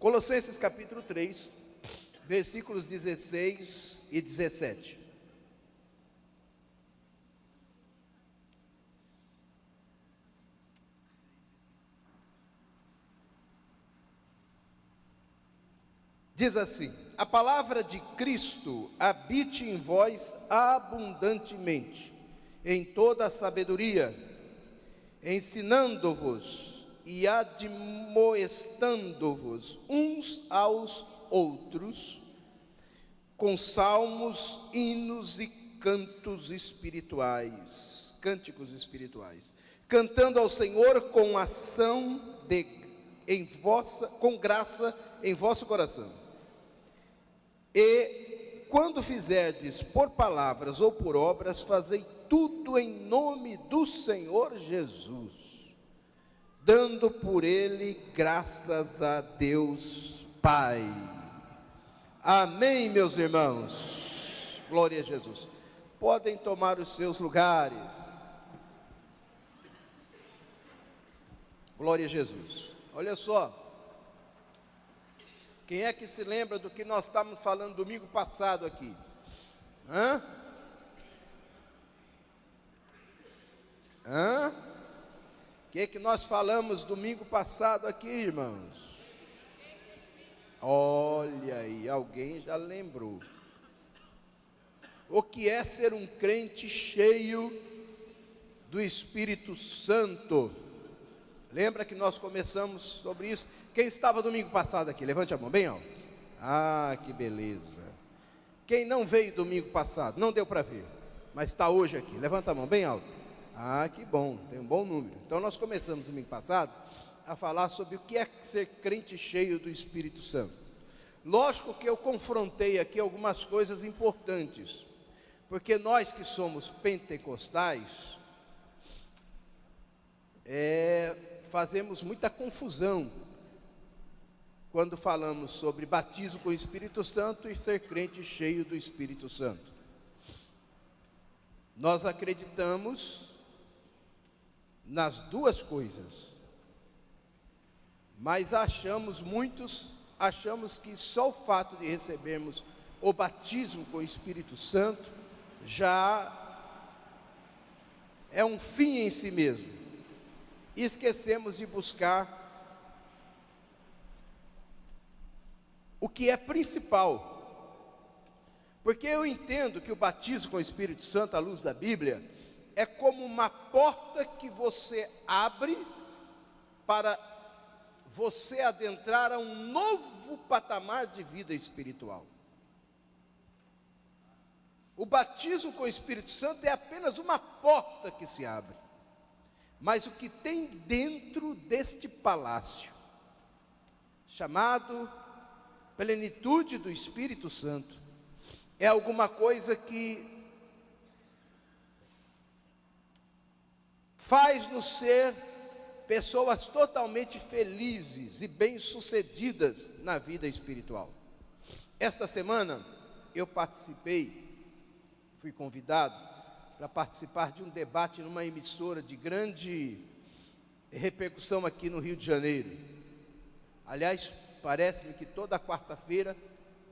Colossenses capítulo 3, versículos 16 e 17. Diz assim: a palavra de Cristo habite em vós abundantemente, em toda a sabedoria, ensinando-vos e admoestando-vos uns aos outros, com salmos, hinos e cânticos espirituais, cantando ao Senhor com com graça em vosso coração. E quando fizerdes por palavras ou por obras, fazei tudo em nome do Senhor Jesus, dando por ele graças a Deus Pai. Amém, meus irmãos. Glória a Jesus. Podem tomar os seus lugares. Glória a Jesus. Olha só. Quem é que se lembra do que nós estávamos falando domingo passado aqui? O que nós falamos domingo passado aqui, irmãos? Olha aí, alguém já lembrou. O que é ser um crente cheio do Espírito Santo? Lembra que nós começamos sobre isso? Quem estava domingo passado aqui? Levante a mão bem alto. Ah, que beleza. Quem não veio domingo passado? Não deu para ver, mas está hoje aqui. Levanta a mão bem alto. Ah, que bom, tem um bom número. Então nós começamos domingo passado a falar sobre o que é ser crente cheio do Espírito Santo. Lógico que eu confrontei aqui algumas coisas importantes, porque nós que somos pentecostais, fazemos muita confusão quando falamos sobre batismo com o Espírito Santo e ser crente cheio do Espírito Santo. Nós acreditamos nas duas coisas, mas muitos achamos que só o fato de recebermos o batismo com o Espírito Santo já é um fim em si mesmo, e esquecemos de buscar o que é principal, porque eu entendo que o batismo com o Espírito Santo, à luz da Bíblia, é como uma porta que você abre para você adentrar a um novo patamar de vida espiritual. O batismo com o Espírito Santo é apenas uma porta que se abre, mas o que tem dentro deste palácio, chamado plenitude do Espírito Santo, é alguma coisa que faz-nos ser pessoas totalmente felizes e bem-sucedidas na vida espiritual. Esta semana eu fui convidado para participar de um debate numa emissora de grande repercussão aqui no Rio de Janeiro. Aliás, parece-me que toda quarta-feira,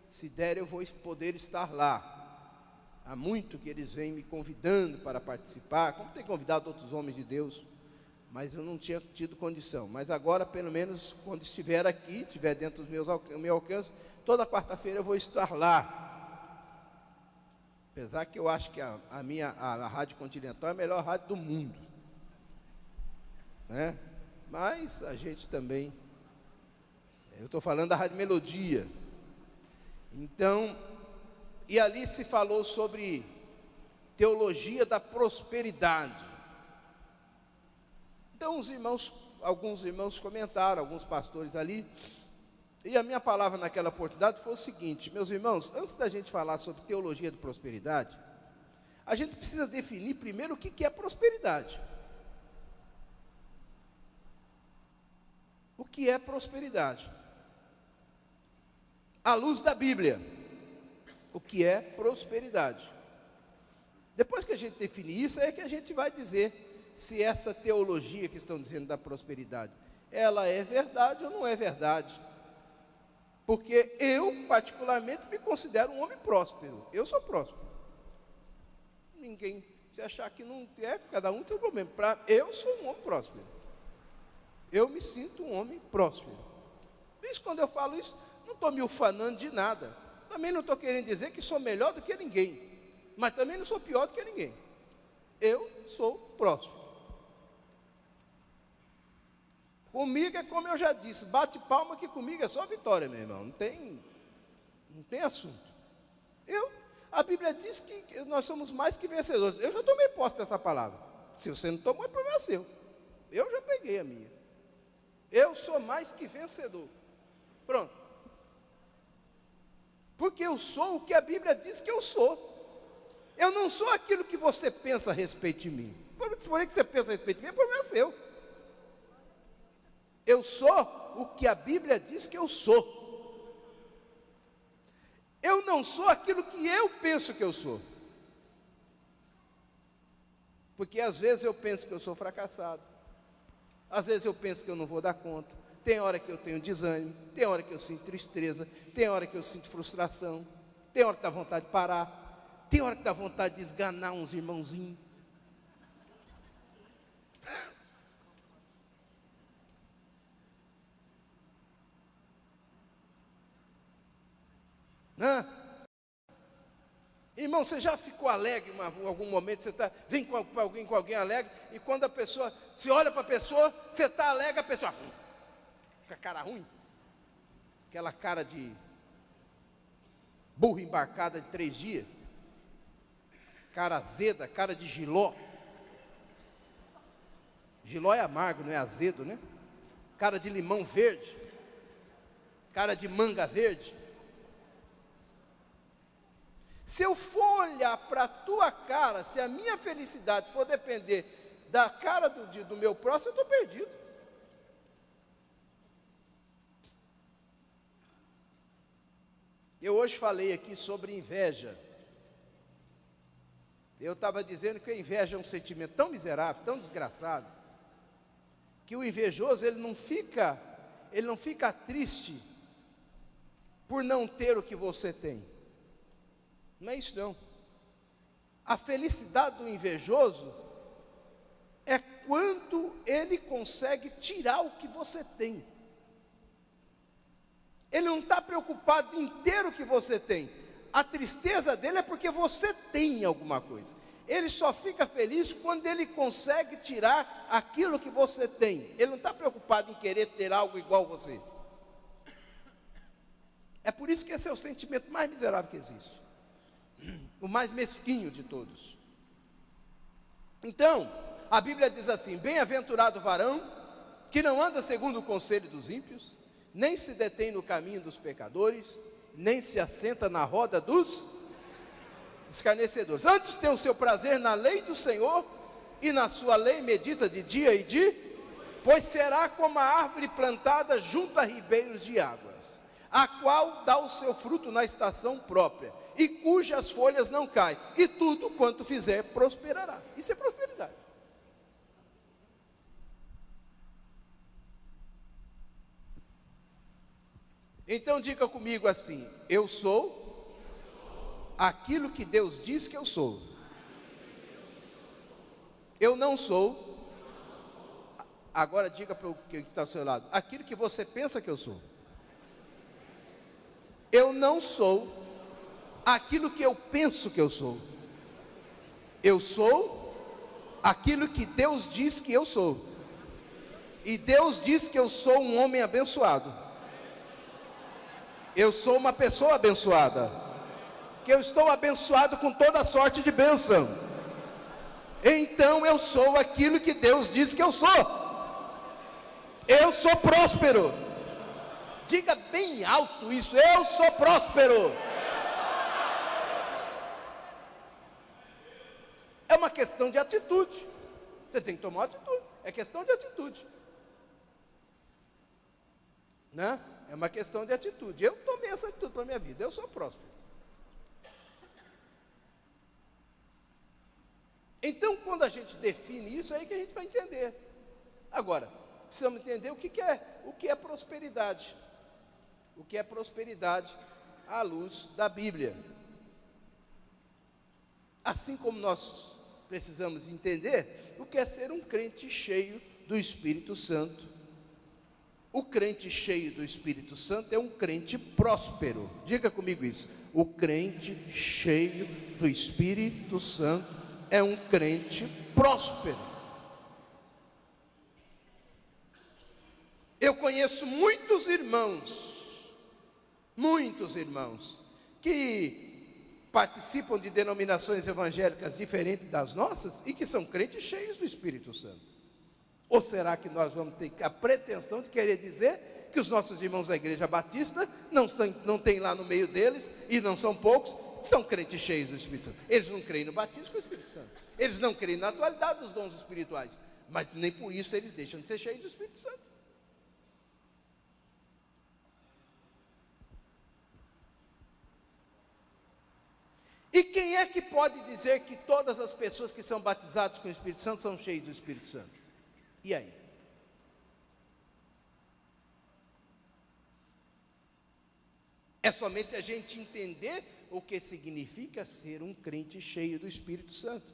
se der, eu vou poder estar lá. Há muito que eles vêm me convidando para participar, como tem convidado outros homens de Deus, mas eu não tinha tido condição. Mas agora, pelo menos, quando estiver aqui, estiver dentro do meu alcance, toda quarta-feira eu vou estar lá. Apesar que eu acho que a Rádio Continental é a melhor rádio do mundo, né? Mas a gente também, eu estou falando da Rádio Melodia. Então, e ali se falou sobre teologia da prosperidade. Então alguns irmãos comentaram, alguns pastores ali, e a minha palavra naquela oportunidade foi o seguinte: meus irmãos, antes da gente falar sobre teologia da prosperidade, a gente precisa definir primeiro o que é prosperidade. O que é prosperidade? À luz da Bíblia, o que é prosperidade? Depois que a gente definir isso, é que a gente vai dizer se essa teologia que estão dizendo da prosperidade, ela é verdade ou não é verdade. Porque eu, particularmente, me considero um homem próspero. Eu sou próspero. Ninguém, se achar que não é, cada um tem um problema. Eu sou um homem próspero. Eu me sinto um homem próspero. Isso, quando eu falo isso, não estou me ufanando de nada. Também não estou querendo dizer que sou melhor do que ninguém. Mas também não sou pior do que ninguém. Eu sou próspero. Comigo é como eu já disse, bate palma que comigo é só vitória, meu irmão. Não tem assunto. A Bíblia diz que nós somos mais que vencedores. Eu já tomei posse dessa palavra. Se você não tomou, é problema seu. Eu já peguei a minha. Eu sou mais que vencedor. Pronto. Porque eu sou o que a Bíblia diz que eu sou. Eu não sou aquilo que você pensa a respeito de mim. Por que você pensa a respeito de mim, é problema seu. Eu sou o que a Bíblia diz que eu sou. Eu não sou aquilo que eu penso que eu sou. Porque às vezes eu penso que eu sou fracassado. Às vezes eu penso que eu não vou dar conta. Tem hora que eu tenho desânimo. Tem hora que eu sinto tristeza. Tem hora que eu sinto frustração. Tem hora que dá vontade de parar. Tem hora que dá vontade de esganar uns irmãozinhos. Irmão, você já ficou alegre em algum momento? Você vem com alguém alegre, e quando a pessoa, se olha para a pessoa, você está alegre, a pessoa fica cara ruim, aquela cara de burro embarcada de 3 dias, cara azeda, cara de jiló. Jiló é amargo, não é azedo, né? Cara de limão verde, cara de manga verde. Se eu for olhar para a tua cara, se a minha felicidade for depender da cara do meu próximo, eu estou perdido. Eu hoje falei aqui sobre inveja. Eu estava dizendo que a inveja é um sentimento tão miserável, tão desgraçado, que o invejoso ele não fica triste por não ter o que você tem. Não é isso não. A felicidade do invejoso é quando ele consegue tirar o que você tem. Ele não está preocupado em ter o que você tem. A tristeza dele é porque você tem alguma coisa. Ele só fica feliz quando ele consegue tirar aquilo que você tem. Ele não está preocupado em querer ter algo igual a você. É por isso que esse é o sentimento mais miserável que existe. O mais mesquinho de todos. Então, a Bíblia diz assim: bem-aventurado o varão que não anda segundo o conselho dos ímpios, nem se detém no caminho dos pecadores, nem se assenta na roda dos escarnecedores. Antes tem o seu prazer na lei do Senhor, e na sua lei medita de dia e de, pois será como a árvore plantada junto a ribeiros de águas, a qual dá o seu fruto na estação própria, e cujas folhas não caem, e tudo quanto fizer prosperará. Isso é prosperidade. Então diga comigo assim: eu sou aquilo que Deus diz que eu sou. Eu não sou. Agora diga para o que está ao seu lado: aquilo que você pensa que eu sou. Eu não sou aquilo que eu penso que eu sou. Eu sou aquilo que Deus diz que eu sou. E Deus diz que eu sou um homem abençoado. Eu sou uma pessoa abençoada. Que eu estou abençoado com toda sorte de bênção. Então eu sou aquilo que Deus diz que eu sou. Eu sou próspero. Diga bem alto isso: eu sou próspero. É uma questão de atitude. Você tem que tomar atitude. É questão de atitude. Né? É uma questão de atitude. Eu tomei essa atitude para a minha vida. Eu sou próspero. Então, quando a gente define isso, é aí que a gente vai entender. Agora, precisamos entender o que é prosperidade. o que é prosperidade à luz da Bíblia. Assim como nós precisamos entender o que é ser um crente cheio do Espírito Santo. O crente cheio do Espírito Santo é um crente próspero. Diga comigo isso. O crente cheio do Espírito Santo é um crente próspero. Eu conheço muitos irmãos que participam de denominações evangélicas diferentes das nossas e que são crentes cheios do Espírito Santo. Ou será que nós vamos ter a pretensão de querer dizer que os nossos irmãos da Igreja Batista não tem lá no meio deles, e não são poucos, são crentes cheios do Espírito Santo? Eles não creem no batismo com o Espírito Santo, eles não creem na atualidade dos dons espirituais, mas nem por isso eles deixam de ser cheios do Espírito Santo. E quem é que pode dizer que todas as pessoas que são batizadas com o Espírito Santo são cheias do Espírito Santo? E aí? É somente a gente entender o que significa ser um crente cheio do Espírito Santo.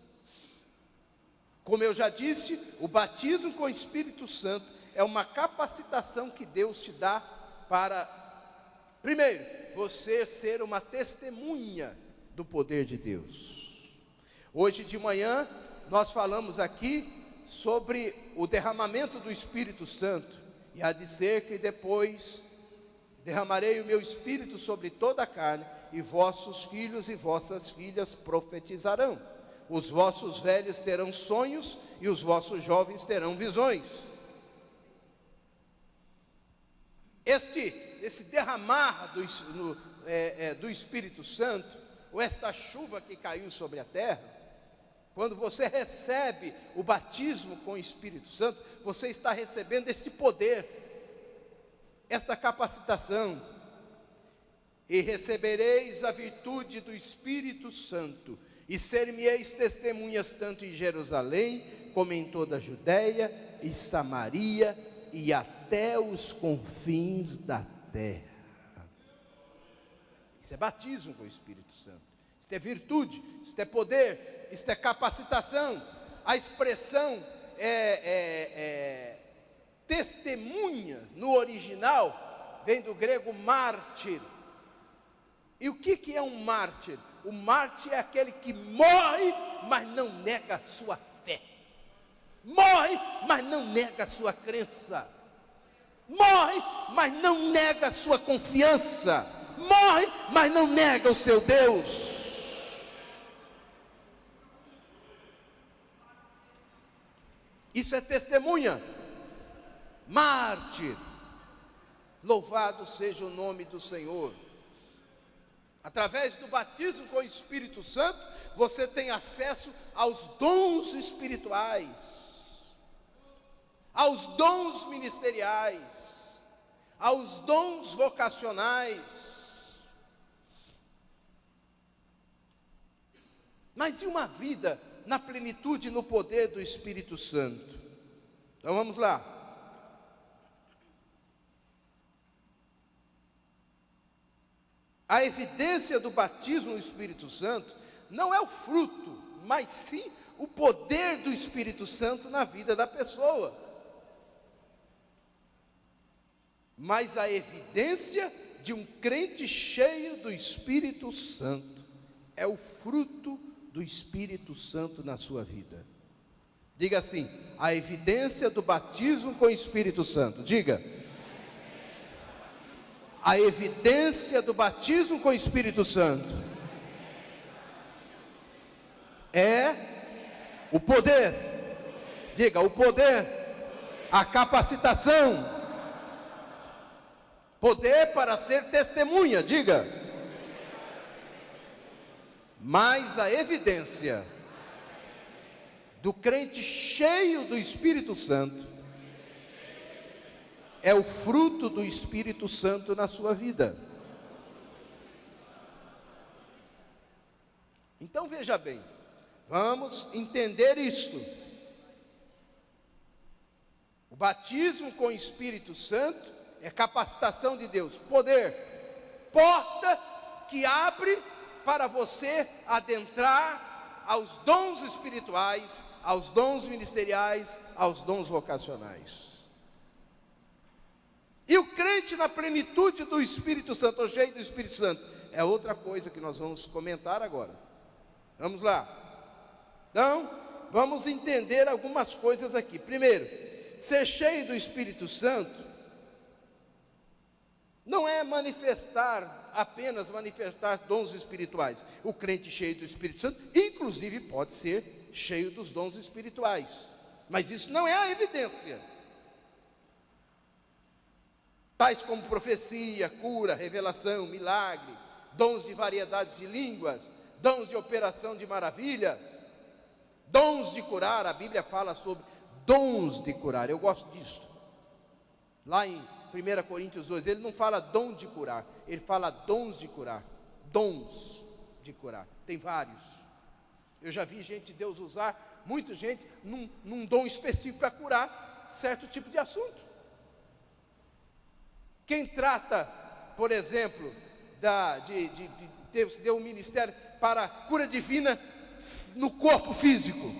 Como eu já disse, o batismo com o Espírito Santo é uma capacitação que Deus te dá para, primeiro, você ser uma testemunha do poder de Deus. Hoje de manhã nós falamos aqui sobre o derramamento do Espírito Santo, e há de ser que depois derramarei o meu Espírito sobre toda a carne, e vossos filhos e vossas filhas profetizarão, os vossos velhos terão sonhos, e os vossos jovens terão visões. Esse derramar do Espírito Santo, ou esta chuva que caiu sobre a terra, quando você recebe o batismo com o Espírito Santo, você está recebendo esse poder, esta capacitação. E recebereis a virtude do Espírito Santo, e ser-me-eis testemunhas tanto em Jerusalém, como em toda a Judéia e Samaria, e até os confins da terra. Isso é batismo com o Espírito Santo. Isto é virtude, isto é poder, isto é capacitação. A expressão testemunha, no original, vem do grego mártir. E o que é um mártir? O mártir é aquele que morre, mas não nega a sua fé. Morre, mas não nega a sua crença. Morre, mas não nega a sua confiança. Morre, mas não nega o seu Deus. Isso é testemunha, mártir. Louvado seja o nome do Senhor. Através do batismo com o Espírito Santo, você tem acesso aos dons espirituais, aos dons ministeriais, aos dons vocacionais. Mas e uma vida na plenitude e no poder do Espírito Santo? Então vamos lá. A evidência do batismo no Espírito Santo não é o fruto, mas sim o poder do Espírito Santo na vida da pessoa. Mas a evidência de um crente cheio do Espírito Santo é o fruto do Espírito Santo na sua vida. Diga assim: a evidência do batismo com o Espírito Santo. Diga: a evidência do batismo com o Espírito Santo é o poder. Diga: o poder, a capacitação, poder para ser testemunha. Diga: mas a evidência do crente cheio do Espírito Santo é o fruto do Espírito Santo na sua vida. Então veja bem, vamos entender isto. O batismo com o Espírito Santo é capacitação de Deus, poder, porta que abre para você adentrar aos dons espirituais, aos dons ministeriais, aos dons vocacionais. E o crente na plenitude do Espírito Santo, ou cheio do Espírito Santo, é outra coisa que nós vamos comentar agora. Vamos lá. Então, vamos entender algumas coisas aqui. Primeiro, ser cheio do Espírito Santo não é apenas manifestar dons espirituais. O crente cheio do Espírito Santo, inclusive, pode ser cheio dos dons espirituais. Mas isso não é a evidência. Tais como profecia, cura, revelação, milagre, dons de variedades de línguas, dons de operação de maravilhas, dons de curar. A Bíblia fala sobre dons de curar. Eu gosto disso. Lá em 1 Coríntios 2, ele não fala dom de curar, ele fala dons de curar. Dons de curar, tem vários. Eu já vi gente de Deus usar, muita gente, num dom específico para curar certo tipo de assunto. Quem trata, por exemplo, Deus deu um ministério para cura divina no corpo físico,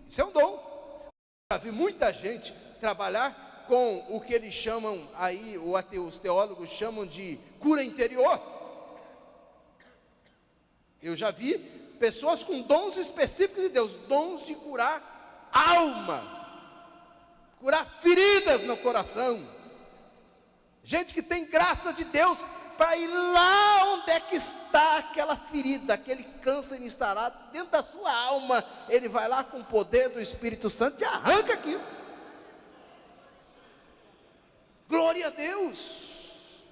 isso é um dom. Já vi muita gente trabalhar com o que eles chamam aí, os teólogos chamam de cura interior. Eu já vi pessoas com dons específicos de Deus, dons de curar alma, curar feridas no coração. Gente que tem graça de Deus para ir lá onde é que está aquela ferida, aquele câncer instalado dentro da sua alma. Ele vai lá com o poder do Espírito Santo e arranca aquilo. Glória a Deus,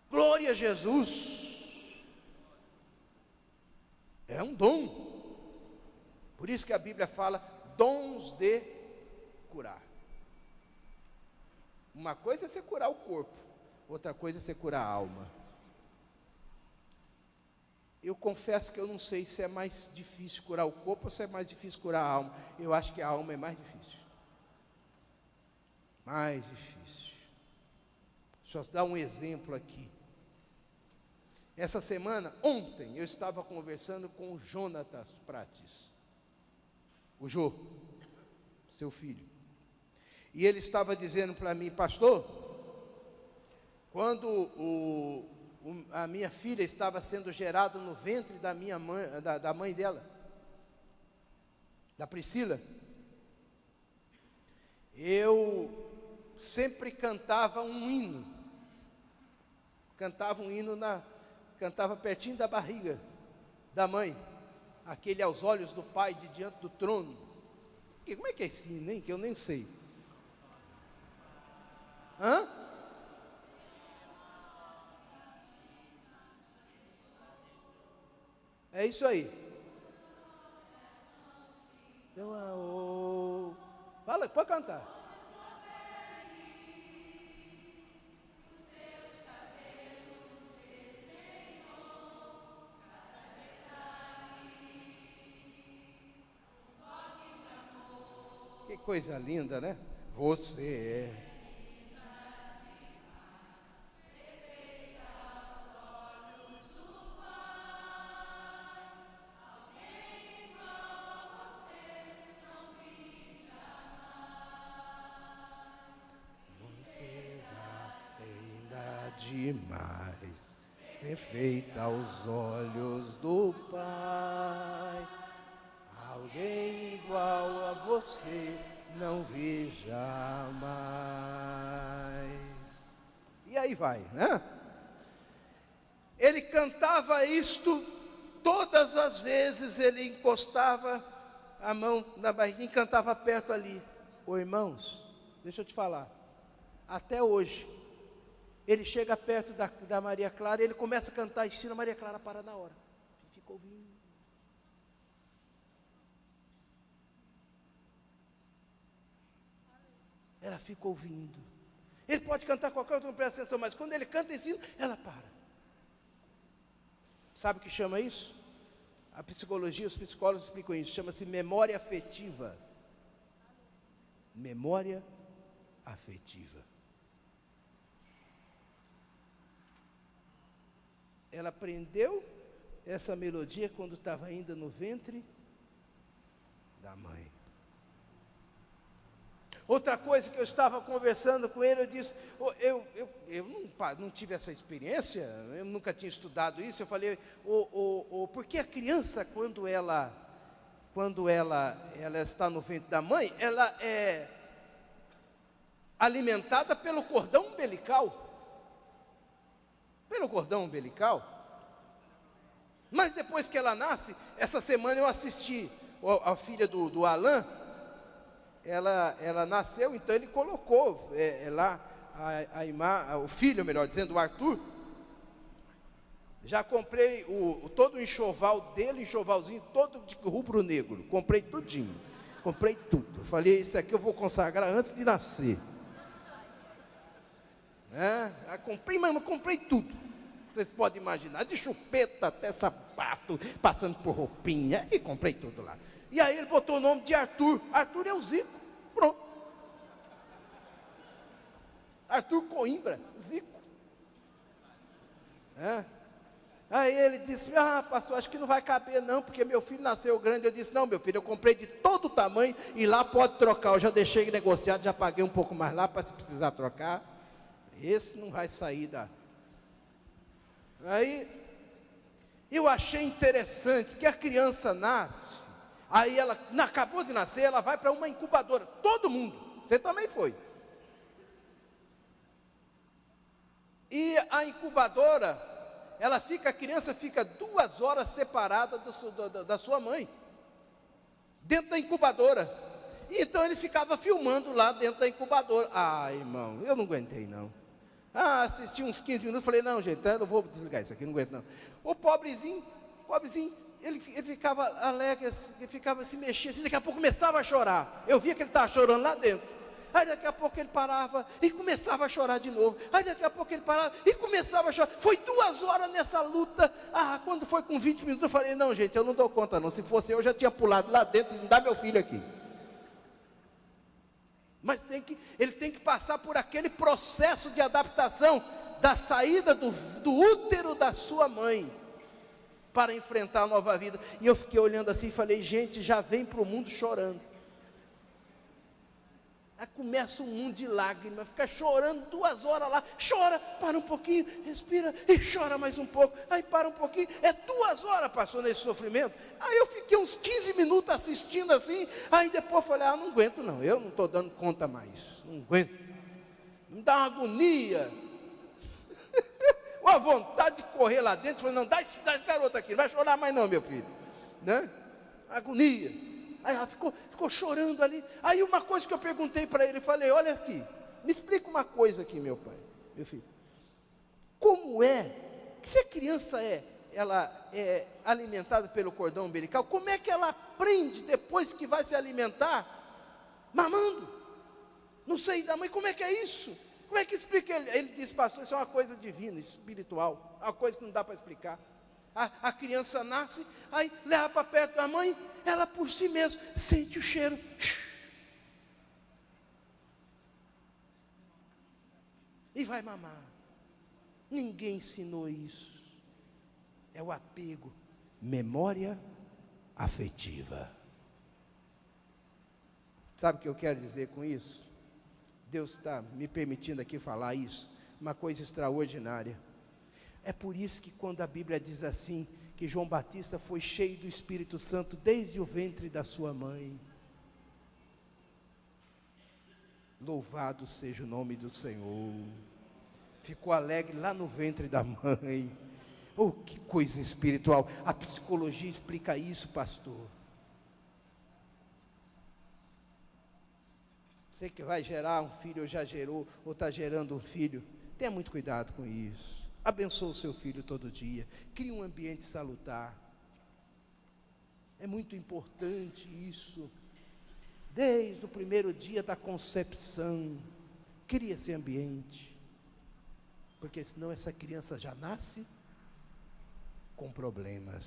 glória a Jesus, é um dom. Por isso que a Bíblia fala dons de curar. Uma coisa é você curar o corpo, outra coisa é você curar a alma. Eu confesso que eu não sei se é mais difícil curar o corpo ou se é mais difícil curar a alma. Eu acho que a alma é mais difícil. Mais difícil. Deixa eu dar um exemplo aqui. Essa semana, ontem, eu estava conversando com o Jonatas Prates, o Jô, seu filho. E ele estava dizendo para mim, pastor, quando a minha filha estava sendo gerada no ventre da minha mãe, da mãe dela, da Priscila, eu sempre cantava um hino, cantava pertinho da barriga da mãe, aquele aos olhos do Pai de diante do trono. Como é que é esse hino, hein? Que eu nem sei. Hã? É isso aí. Fala, pode cantar. Que coisa linda, né? Você é. Demais, perfeita aos olhos do Pai, alguém igual a você não vi jamais. E aí vai, né? Ele cantava isto todas as vezes, ele encostava a mão na barriguinha e cantava perto ali. Ô irmãos, deixa eu te falar, até hoje, ele chega perto da Maria Clara, ele começa a cantar, ensina a Maria Clara para na hora. Fica ouvindo. Ela fica ouvindo. Ele pode cantar qualquer outro, não presta atenção, mas quando ele canta, ensina, ela para. Sabe o que chama isso? A psicologia, os psicólogos explicam isso, chama-se memória afetiva. Memória afetiva. Ela aprendeu essa melodia quando estava ainda no ventre da mãe. Outra coisa que eu estava conversando com ele, eu disse, eu não tive essa experiência, eu nunca tinha estudado isso. Eu falei, porque a criança, quando ela está no ventre da mãe, ela é alimentada pelo cordão umbilical. Pelo cordão umbilical. Mas depois que ela nasce, essa semana eu assisti a filha do Alan, ela nasceu, então ele colocou lá o filho, melhor dizendo, o Arthur. Já comprei todo o enxoval dele, enxovalzinho todo de rubro-negro, comprei tudinho, comprei tudo. Falei, isso aqui eu vou consagrar antes de nascer. Comprei tudo. Vocês podem imaginar, de chupeta até sapato, passando por roupinha, e comprei tudo lá. E aí ele botou o nome de Arthur. Arthur é o Zico. Pronto. Arthur Coimbra, Zico. Aí ele disse, pastor, acho que não vai caber não, porque meu filho nasceu grande. Eu disse, não, meu filho, eu comprei de todo o tamanho, e lá pode trocar. Eu já deixei negociado, já paguei um pouco mais lá, para se precisar trocar. Esse não vai sair da... Aí, eu achei interessante que a criança nasce, aí ela, acabou de nascer, ela vai para uma incubadora, todo mundo, você também foi. E a incubadora, a criança fica 2 horas separada da sua mãe, dentro da incubadora. E então ele ficava filmando lá dentro da incubadora. Irmão, eu não aguentei não. Assisti uns 15 minutos, falei, não, gente, eu vou desligar isso aqui, não aguento não. O pobrezinho, ele ficava alegre, ele ficava se mexendo, assim, daqui a pouco começava a chorar. Eu via que ele estava chorando lá dentro. Aí daqui a pouco ele parava e começava a chorar de novo. Aí daqui a pouco ele parava e começava a chorar. Foi 2 horas nessa luta. Quando foi com 20 minutos, eu falei, não, gente, eu não dou conta não. Se fosse eu já tinha pulado lá dentro e me dá meu filho aqui. Mas ele tem que passar por aquele processo de adaptação da saída do útero da sua mãe para enfrentar a nova vida. E eu fiquei olhando assim e falei, gente, já vem para o mundo chorando. Aí começa um mundo de lágrimas, fica chorando 2 horas lá, chora, para um pouquinho, respira e chora mais um pouco, aí para um pouquinho, 2 horas passou nesse sofrimento. Aí eu fiquei uns 15 minutos assistindo assim, aí depois falei, não aguento não, eu não estou dando conta mais, não aguento, me dá uma agonia, uma vontade de correr lá dentro. Falei, não, dá esse garoto aqui, não vai chorar mais não, meu filho, né? Agonia. Aí ela ficou chorando ali. Aí uma coisa que eu perguntei para ele, falei, olha aqui, me explica uma coisa aqui, meu filho. Como é que se a criança ela é alimentada pelo cordão umbilical, como é que ela aprende depois que vai se alimentar? Mamando. Não sei da mãe, como é que é isso? Como é que explica ele? Ele disse, pastor, isso é uma coisa divina, espiritual, uma coisa que não dá para explicar. A criança nasce, aí leva para perto da mãe, ela por si mesma sente o cheiro. E vai mamar. Ninguém ensinou isso. É o apego, memória afetiva. Sabe o que eu quero dizer com isso? Deus está me permitindo aqui falar isso, uma coisa extraordinária. É por isso que quando a Bíblia diz assim, que João Batista foi cheio do Espírito Santo desde o ventre da sua mãe. Louvado seja o nome do Senhor. Ficou alegre lá no ventre da mãe. Oh, que coisa espiritual. A psicologia explica isso, pastor. Você que vai gerar um filho, ou já gerou, ou está gerando um filho, tenha muito cuidado com isso. Abençoe o seu filho todo dia. Crie um ambiente salutar. É muito importante isso. Desde o primeiro dia da concepção, crie esse ambiente. Porque senão essa criança já nasce com problemas.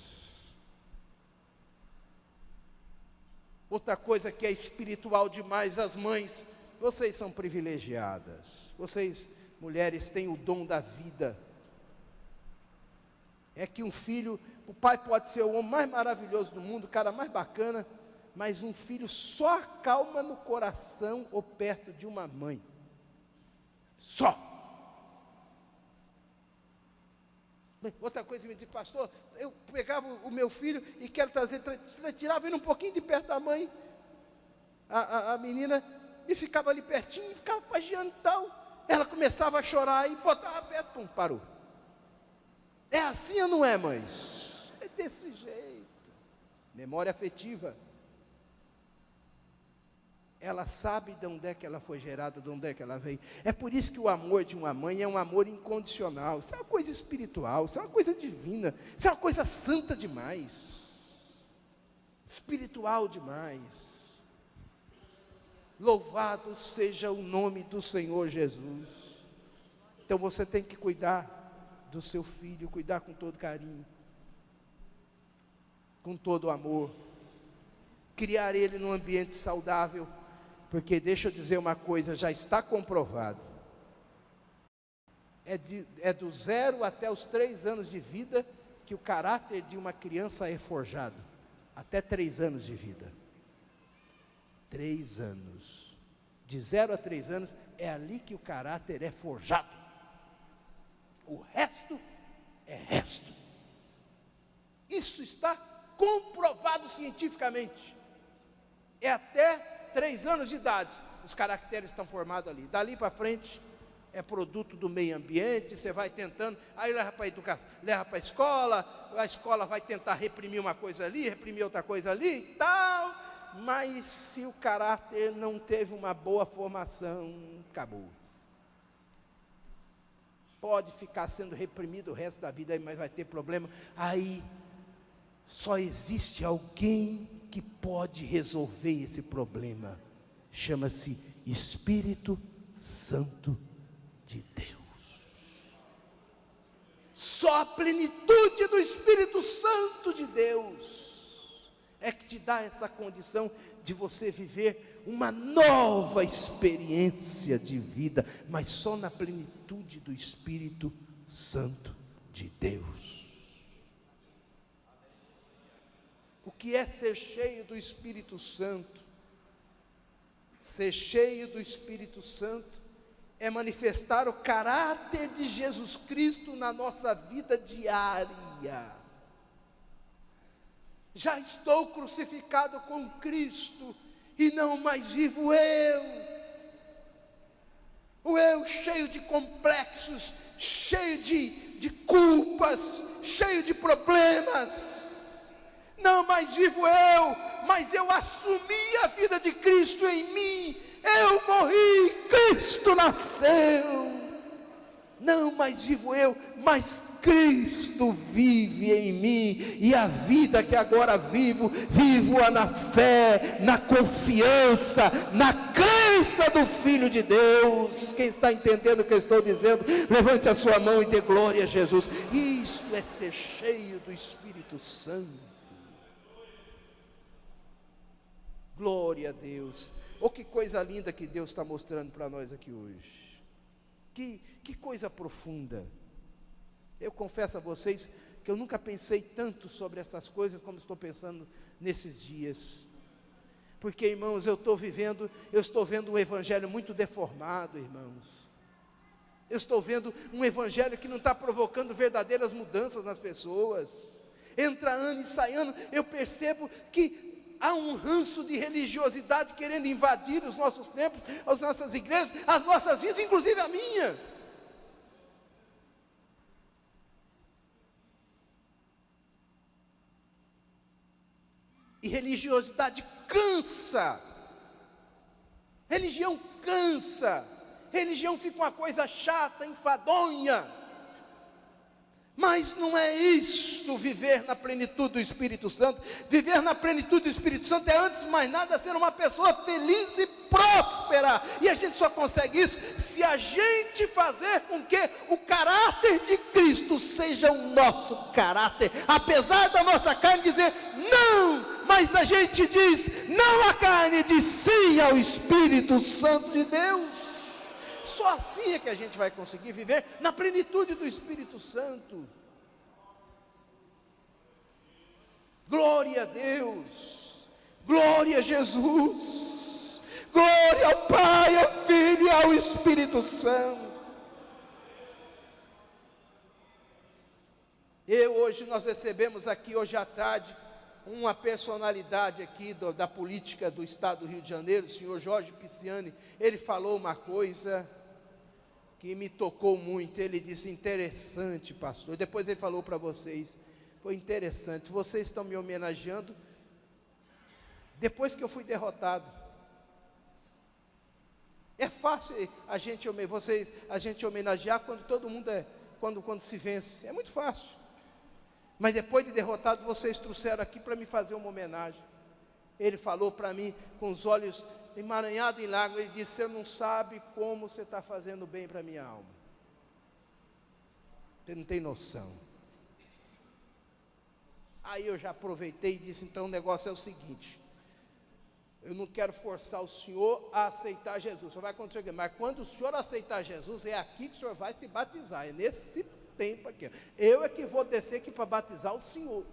Outra coisa que é espiritual demais, as mães vocês são privilegiadas. Vocês, mulheres, têm o dom da vida. É que um filho, o pai pode ser o homem mais maravilhoso do mundo, o cara mais bacana, mas um filho só acalma no coração ou perto de uma mãe. Só. Outra coisa que me disse, pastor, eu pegava o meu filho e quero trazer, tirava ele um pouquinho de perto da mãe, a menina, e ficava ali pertinho, e ficava pagiando e tal. Ela começava a chorar e botava perto, pum, parou. É assim ou não é, mães? É desse jeito. Memória afetiva. Ela sabe de onde é que ela foi gerada, de onde é que ela veio. É por isso que o amor de uma mãe é um amor incondicional. Isso é uma coisa espiritual, isso é uma coisa divina, isso é uma coisa santa demais, espiritual demais. Louvado seja o nome do Senhor Jesus. Então você tem que cuidar do seu filho, cuidar com todo carinho, com todo amor, criar ele num ambiente saudável, porque deixa eu dizer uma coisa, já está comprovado, é do 0 até os 3 anos de vida que o caráter de uma criança é forjado, até 3 anos de vida. 3 anos, de 0 a 3 anos, é ali que o caráter é forjado. O resto é resto. Isso está comprovado cientificamente. É até 3 anos de idade, os caracteres estão formados ali. Dali para frente, é produto do meio ambiente, você vai tentando, aí leva para a educação, leva para a escola vai tentar reprimir uma coisa ali, reprimir outra coisa ali e tal. Mas se o caráter não teve uma boa formação, acabou. Pode ficar sendo reprimido o resto da vida, mas vai ter problema. Aí só existe alguém que pode resolver esse problema. Chama-se Espírito Santo de Deus. Só a plenitude do Espírito Santo de Deus é que te dá essa condição de você viver uma nova experiência de vida, mas só na plenitude do Espírito Santo de Deus. O que é ser cheio do Espírito Santo? Ser cheio do Espírito Santo é manifestar o caráter de Jesus Cristo na nossa vida diária. Já estou crucificado com Cristo, e não mais vivo eu. O eu cheio de complexos, cheio de culpas, cheio de problemas. Não mais vivo eu, mas eu assumi a vida de Cristo em mim. Eu morri, Cristo nasceu. Não mais vivo eu, mas Cristo vive em mim, e a vida que agora vivo-a na fé, na confiança, na crença do Filho de Deus. Quem está entendendo o que eu estou dizendo, levante a sua mão e dê glória a Jesus. Isto é ser cheio do Espírito Santo. Glória a Deus. Oh, que coisa linda que Deus está mostrando para nós aqui hoje. Que coisa profunda. Eu confesso a vocês que eu nunca pensei tanto sobre essas coisas como estou pensando nesses dias. Porque, irmãos, eu estou vendo um evangelho muito deformado, irmãos. Eu estou vendo um evangelho que não está provocando verdadeiras mudanças nas pessoas. Entra ano e sai ano, eu percebo que há um ranço de religiosidade querendo invadir os nossos templos, as nossas igrejas, as nossas vidas, inclusive a minha. E religiosidade cansa. Religião cansa. Religião fica uma coisa chata, enfadonha. Mas não é isto viver na plenitude do Espírito Santo. Viver na plenitude do Espírito Santo é, antes de mais nada, ser uma pessoa feliz e próspera. E a gente só consegue isso se a gente fazer com que o caráter de Cristo seja o nosso caráter. Apesar da nossa carne dizer não, mas a gente diz não à carne, diz sim ao Espírito Santo de Deus. Só assim é que a gente vai conseguir viver na plenitude do Espírito Santo. Glória a Deus, glória a Jesus, glória ao Pai, ao Filho e ao Espírito Santo. Hoje nós recebemos aqui, hoje à tarde, uma personalidade aqui da política do estado do Rio de Janeiro, o senhor Jorge Pisciani. Ele falou uma coisa que me tocou muito. Ele disse: interessante, pastor. Depois ele falou para vocês, foi interessante, vocês estão me homenageando depois que eu fui derrotado. É fácil a gente homenagear quando todo mundo quando se vence, é muito fácil. Mas depois de derrotado, vocês trouxeram aqui para me fazer uma homenagem. Ele falou para mim, com os olhos emaranhados em lágrimas, ele disse: você não sabe como você está fazendo bem para a minha alma. Você não tem noção. Aí eu já aproveitei e disse: então o negócio é o seguinte, eu não quero forçar o senhor a aceitar Jesus, só vai acontecer o quê? Mas quando o senhor aceitar Jesus, é aqui que o senhor vai se batizar, é nesse tempo aqui. Eu é que vou descer aqui para batizar o senhor.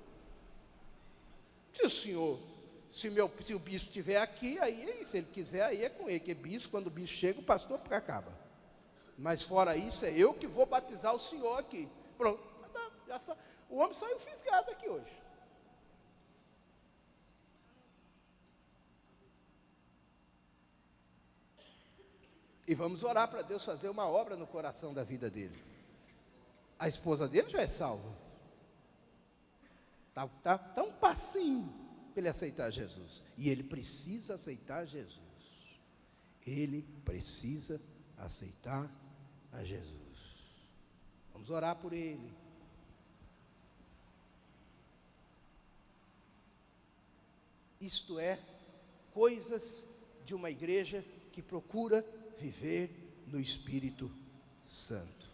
Se o bispo estiver aqui, aí se ele quiser, aí é com ele, que bispo, quando o bispo chega, o pastor acaba. Mas fora isso, é eu que vou batizar o senhor aqui. Pronto, o homem saiu fisgado aqui hoje. E vamos orar para Deus fazer uma obra no coração da vida dele. A esposa dele já é salva. Tá um passinho para ele aceitar Jesus. E ele precisa aceitar Jesus. Ele precisa aceitar a Jesus. Vamos orar por ele. Isto é, coisas de uma igreja que procura viver no Espírito Santo.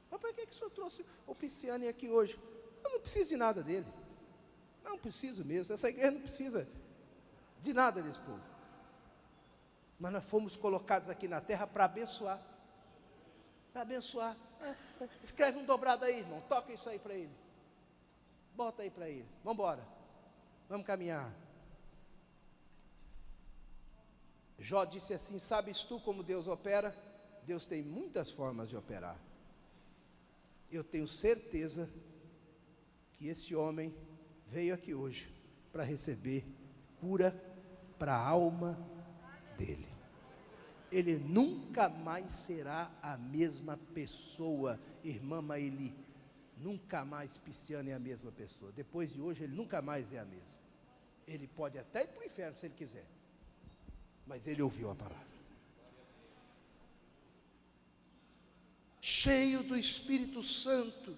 Mas por que o senhor trouxe o Pisciani aqui hoje? Eu não preciso de nada dele. Não preciso mesmo. Essa igreja não precisa de nada desse povo. Mas nós fomos colocados aqui na terra para abençoar. Para abençoar. Escreve um dobrado aí, irmão. Toca isso aí para ele. Bota aí para ele. Vamos embora. Vamos caminhar. Jó disse assim: sabes tu como Deus opera? Deus tem muitas formas de operar. Eu tenho certeza que esse homem veio aqui hoje para receber cura para a alma dele. Ele nunca mais será a mesma pessoa, irmã Maeli. Nunca mais Pisciani é a mesma pessoa. Depois de hoje ele nunca mais é a mesma. Ele pode até ir para o inferno se ele quiser, mas ele ouviu a palavra. Cheio do Espírito Santo.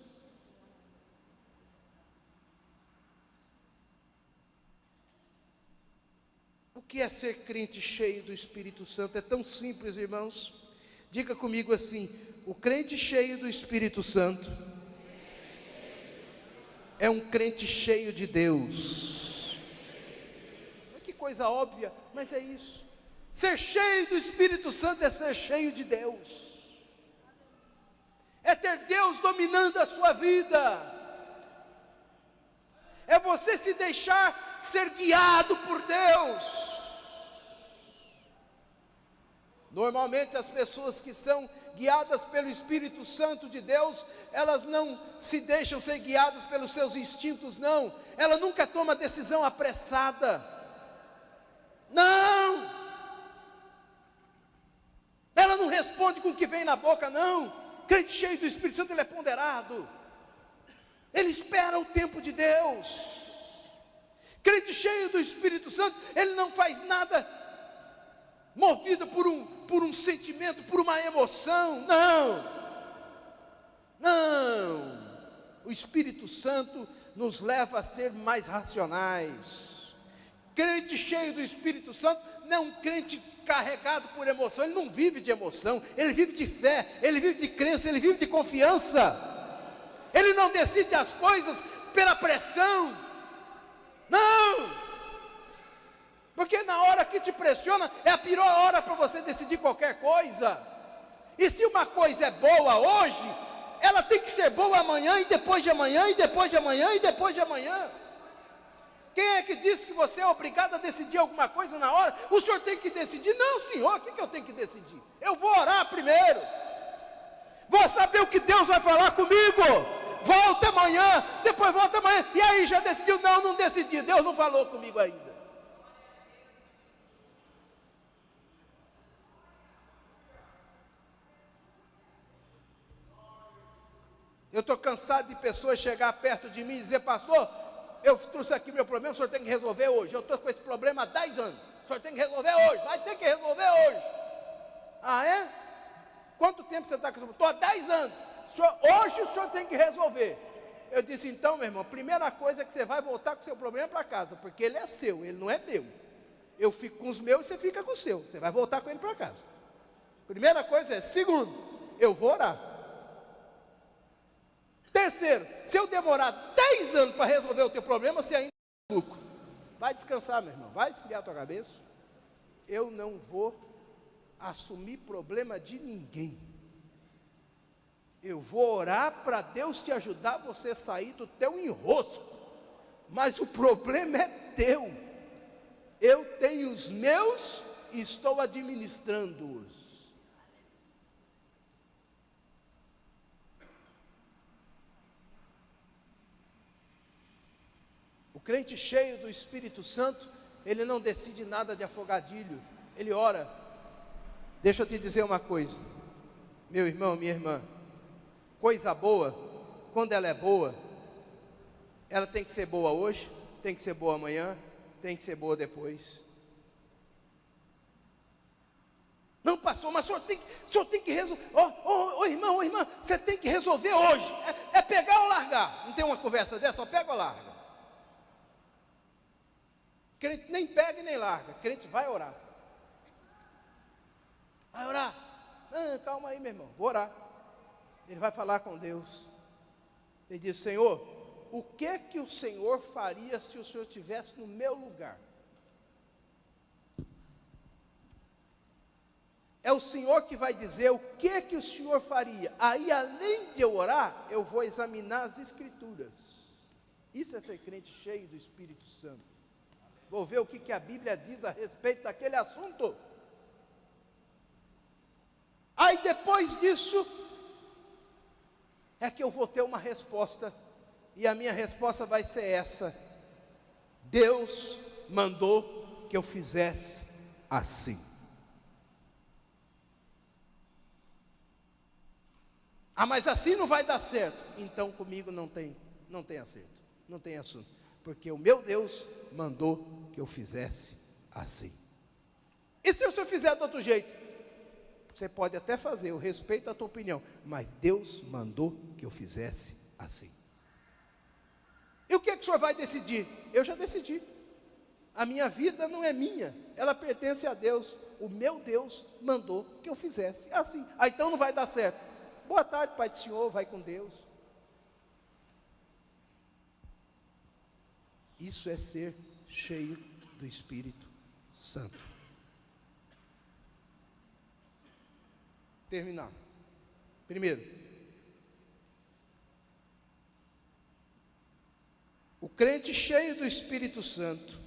O que é ser crente cheio do Espírito Santo? É tão simples, irmãos. Diga comigo assim: o crente cheio do Espírito Santo é um crente cheio de Deus. Que coisa óbvia, mas é isso. Ser cheio do Espírito Santo é ser cheio de Deus. É ter Deus dominando a sua vida. É você se deixar ser guiado por Deus. Normalmente as pessoas que são guiadas pelo Espírito Santo de Deus, elas não se deixam ser guiadas pelos seus instintos, não. Ela nunca toma decisão apressada. Não. Ela não responde com o que vem na boca, não. Crente cheio do Espírito Santo, ele é ponderado. Ele espera o tempo de Deus. Crente cheio do Espírito Santo, ele não faz nada movido por um sentimento, por uma emoção. Não. o Espírito Santo nos leva a ser mais racionais. Crente cheio do Espírito Santo não é um crente carregado por emoção, ele não vive de emoção, ele vive de fé, ele vive de crença, ele vive de confiança. Ele não decide as coisas pela pressão, não, porque na hora que te pressiona, é a pior hora para você decidir qualquer coisa. E se uma coisa é boa hoje, ela tem que ser boa amanhã, e depois de amanhã, e depois de amanhã, e depois de amanhã. Quem é que disse que você é obrigado a decidir alguma coisa na hora? O senhor tem que decidir. Não, senhor, o que eu tenho que decidir? Eu vou orar primeiro, vou saber o que Deus vai falar comigo. Volta amanhã, depois volta amanhã. E aí, já decidiu? Não, não decidi, Deus não falou comigo ainda. Eu estou cansado de pessoas chegar perto de mim e dizer: pastor, eu trouxe aqui meu problema, o senhor tem que resolver hoje. Eu estou com esse problema há 10 anos, o senhor tem que resolver hoje, vai ter que resolver hoje. Ah, é? Quanto tempo você está com isso? Estou há 10 anos, hoje o senhor tem que resolver. Eu disse: então, meu irmão, a primeira coisa é que você vai voltar com o seu problema para casa, porque ele é seu, ele não é meu. Eu fico com os meus e você fica com o seu, você vai voltar com ele para casa. Primeira coisa é. Segundo, eu vou orar. Terceiro, se eu demorar 10 anos para resolver o teu problema, você ainda é maluco. Vai descansar, meu irmão, vai esfriar a tua cabeça. Eu não vou assumir problema de ninguém. Eu vou orar para Deus te ajudar você a sair do teu enrosco. Mas o problema é teu. Eu tenho os meus e estou administrando-os. O crente cheio do Espírito Santo, ele não decide nada de afogadilho, ele ora. Deixa eu te dizer uma coisa, meu irmão, minha irmã, coisa boa, quando ela é boa, ela tem que ser boa hoje, tem que ser boa amanhã, tem que ser boa depois. Não, pastor, mas o senhor tem que resolver. Irmão, irmã, você tem que resolver hoje. É pegar ou largar. Não tem uma conversa dessa, só pega ou larga. Crente nem pega e nem larga, crente vai orar. Vai orar. Calma aí, meu irmão, vou orar. Ele vai falar com Deus. Ele diz: Senhor, o que é que o Senhor faria se o Senhor estivesse no meu lugar? É o Senhor que vai dizer o que é que o Senhor faria. Aí, além de eu orar, eu vou examinar as Escrituras. Isso é ser crente cheio do Espírito Santo. Vou ver o que a Bíblia diz a respeito daquele assunto. Aí depois disso, é que eu vou ter uma resposta. E a minha resposta vai ser essa: Deus mandou que eu fizesse assim. Ah, mas assim não vai dar certo. Então comigo não tem acerto, não tem assunto. Porque o meu Deus mandou que eu fizesse assim. E se o senhor fizer do outro jeito? Você pode até fazer, eu respeito a tua opinião, mas Deus mandou que eu fizesse assim. E o que é que o senhor vai decidir? Eu já decidi. A minha vida não é minha, ela pertence a Deus. O meu Deus mandou que eu fizesse assim. Ah, então não vai dar certo. Boa tarde, Pai do Senhor, vai com Deus. Isso é ser cheio do Espírito Santo. Terminar. Primeiro, o crente cheio do Espírito Santo,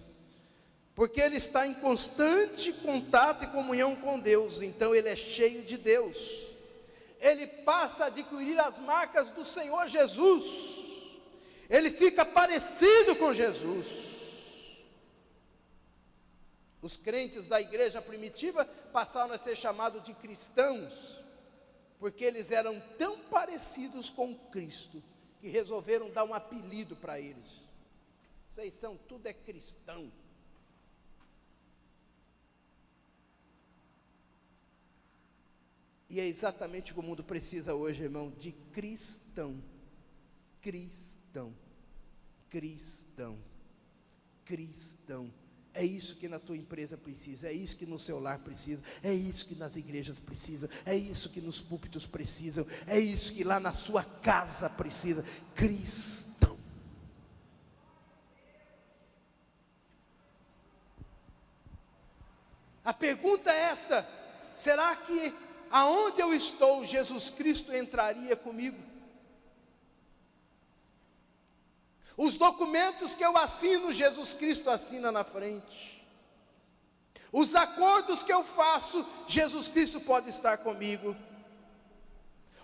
porque ele está em constante contato e comunhão com Deus, então ele é cheio de Deus. Ele passa a adquirir as marcas do Senhor Jesus. Ele fica parecido com Jesus. Os crentes da igreja primitiva passaram a ser chamados de cristãos, porque eles eram tão parecidos com Cristo, que resolveram dar um apelido para eles. Vocês são, tudo é cristão. E é exatamente o que o mundo precisa hoje, irmão, de cristão. cristão, cristão, cristão. É isso que na tua empresa precisa, é isso que no seu lar precisa, é isso que nas igrejas precisa, é isso que nos púlpitos precisam, é isso que lá na sua casa precisa, cristão. A pergunta é esta: será que aonde eu estou, Jesus Cristo entraria comigo? Os documentos que eu assino, Jesus Cristo assina na frente. Os acordos que eu faço, Jesus Cristo pode estar comigo.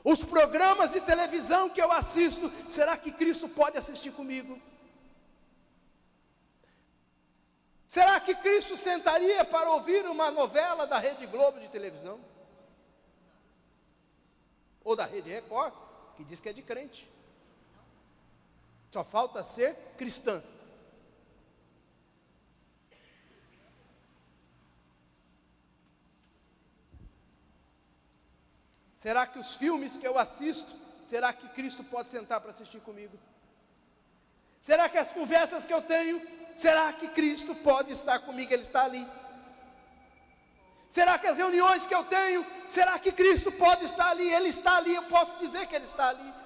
Os programas de televisão que eu assisto, será que Cristo pode assistir comigo? Será que Cristo sentaria para ouvir uma novela da Rede Globo de televisão? Ou da Rede Record, que diz que é de crente. Só falta ser cristã. Será que os filmes que eu assisto, será que Cristo pode sentar para assistir comigo? Será que as conversas que eu tenho, será que Cristo pode estar comigo? Ele está ali. Será que as reuniões que eu tenho, será que Cristo pode estar ali? Ele está ali, eu posso dizer que Ele está ali.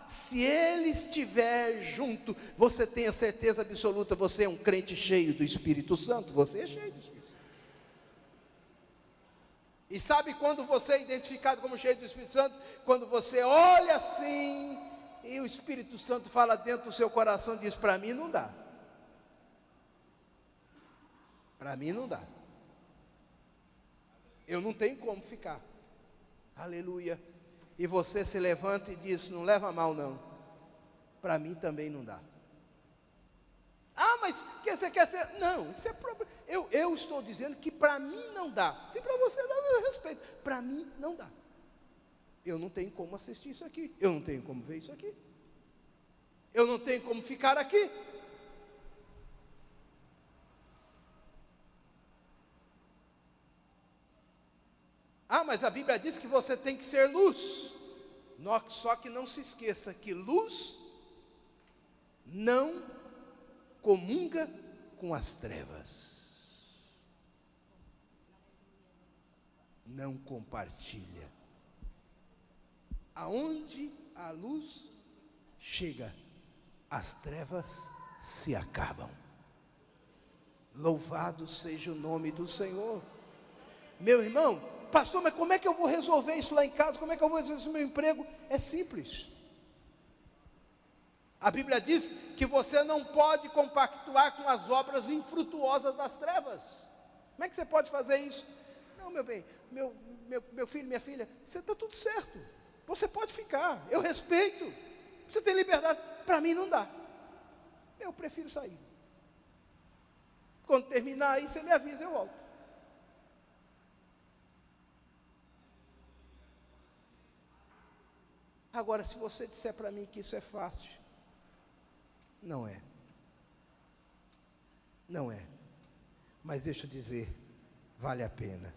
Se Ele estiver junto, você tem a certeza absoluta, você é um crente cheio do Espírito Santo, você é cheio do Espírito Santo. E sabe quando você é identificado como cheio do Espírito Santo? Quando você olha assim, e o Espírito Santo fala dentro do seu coração, diz: para mim não dá. Para mim não dá. Eu não tenho como ficar. Aleluia. E você se levanta e diz: não leva mal não, para mim também não dá. Mas que você quer ser? Não, isso é problema. Eu estou dizendo que para mim não dá. Se para você dá, eu respeito. Para mim não dá. Eu não tenho como assistir isso aqui, eu não tenho como ver isso aqui, eu não tenho como ficar aqui. Mas a Bíblia diz que você tem que ser luz. Só que não se esqueça que luz não comunga com as trevas. Não compartilha. Aonde a luz chega, as trevas se acabam. Louvado seja o nome do Senhor. Meu irmão, pastor, mas como é que eu vou resolver isso lá em casa? Como é que eu vou resolver isso no meu emprego? É simples. A Bíblia diz que você não pode compactuar com as obras infrutuosas das trevas. Como é que você pode fazer isso? Não, meu bem, meu filho, minha filha, você está tudo certo. Você pode ficar, eu respeito. Você tem liberdade. Para mim não dá. Eu prefiro sair. Quando terminar aí, você me avisa, eu volto. Agora, se você disser para mim que isso é fácil, não é. Não é. Mas deixa eu dizer, vale a pena.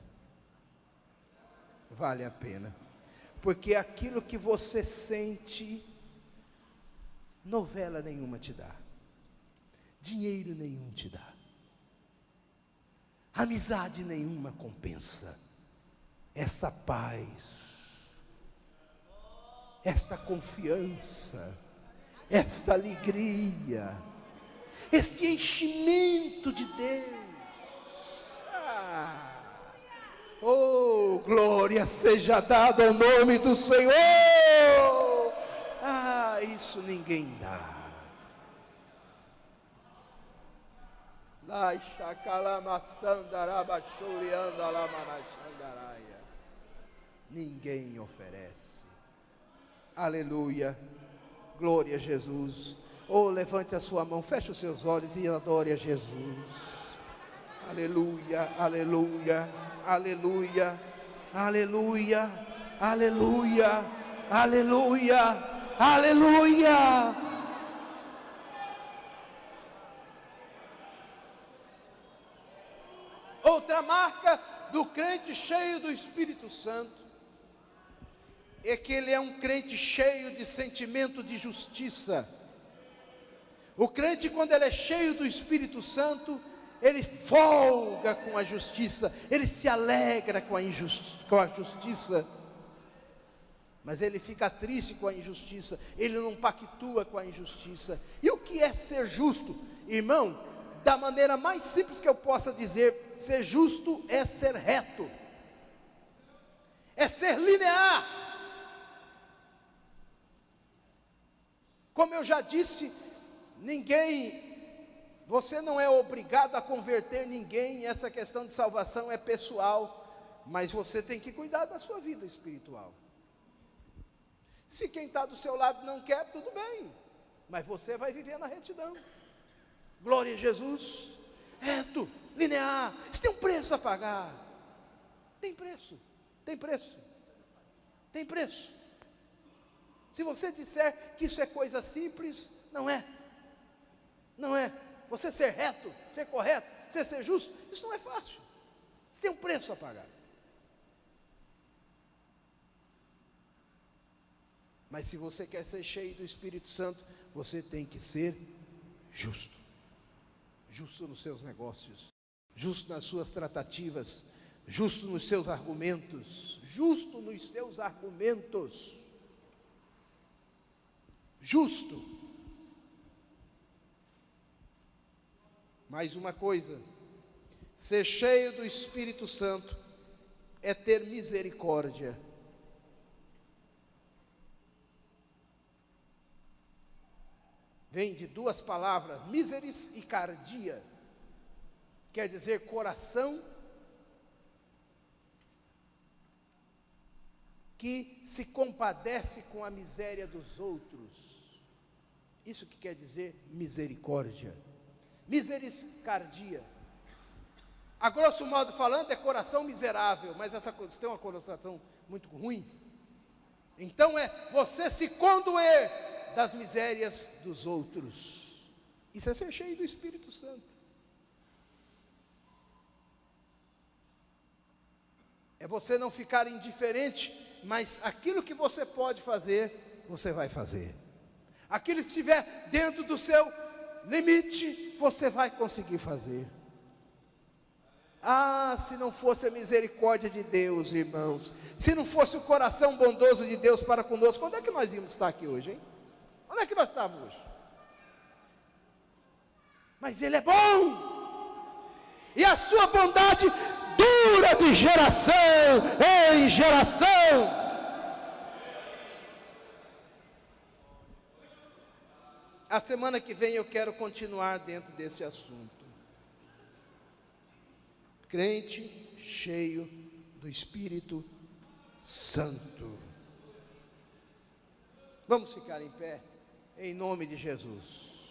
Vale a pena. Porque aquilo que você sente, novela nenhuma te dá. Dinheiro nenhum te dá. Amizade nenhuma compensa. Essa paz, esta confiança, esta alegria, este enchimento de Deus. Oh, glória seja dada ao nome do Senhor. Isso ninguém dá. Ninguém oferece. Aleluia, glória a Jesus. Levante a sua mão, feche os seus olhos e adore a Jesus. Aleluia, aleluia, aleluia, aleluia, aleluia, aleluia, aleluia. Outra marca do crente cheio do Espírito Santo é que ele é um crente cheio de sentimento de justiça. O crente, quando ele é cheio do Espírito Santo, ele folga com a justiça, ele se alegra com a justiça, mas ele fica triste com a injustiça, ele não pactua com a injustiça. E o que é ser justo? Irmão, da maneira mais simples que eu possa dizer, ser justo é ser reto, é ser linear. Como eu já disse, você não é obrigado a converter ninguém, essa questão de salvação é pessoal, mas você tem que cuidar da sua vida espiritual. Se quem está do seu lado não quer, tudo bem, mas você vai viver na retidão. Glória a Jesus, reto, linear, isso tem um preço a pagar, tem preço, tem preço, tem preço. Se você disser que isso é coisa simples, não é, não é. Você ser reto, ser correto, você ser justo, isso não é fácil, isso tem um preço a pagar. Mas se você quer ser cheio do Espírito Santo, você tem que ser justo. Justo nos seus negócios, justo nas suas tratativas, justo nos seus argumentos, justo nos seus argumentos. Justo. Mais uma coisa, ser cheio do Espírito Santo é ter misericórdia. Vem de duas palavras, miseris e cardia, quer dizer coração que se compadece com a miséria dos outros. Isso que quer dizer misericórdia. Misericórdia, a grosso modo falando, é coração miserável, mas essa coisa tem uma conotação muito ruim. Então é você se condoer das misérias dos outros. Isso é ser cheio do Espírito Santo. É você não ficar indiferente, mas aquilo que você pode fazer, você vai fazer. Aquilo que estiver dentro do seu limite, você vai conseguir fazer. Ah, se não fosse a misericórdia de Deus, irmãos, se não fosse o coração bondoso de Deus para conosco, onde é que nós íamos estar aqui hoje, hein? Onde é que nós estávamos hoje? Mas Ele é bom, e a sua bondade dura de geração em geração. A semana que vem eu quero continuar dentro desse assunto. Crente cheio do Espírito Santo. Vamos ficar em pé, em nome de Jesus.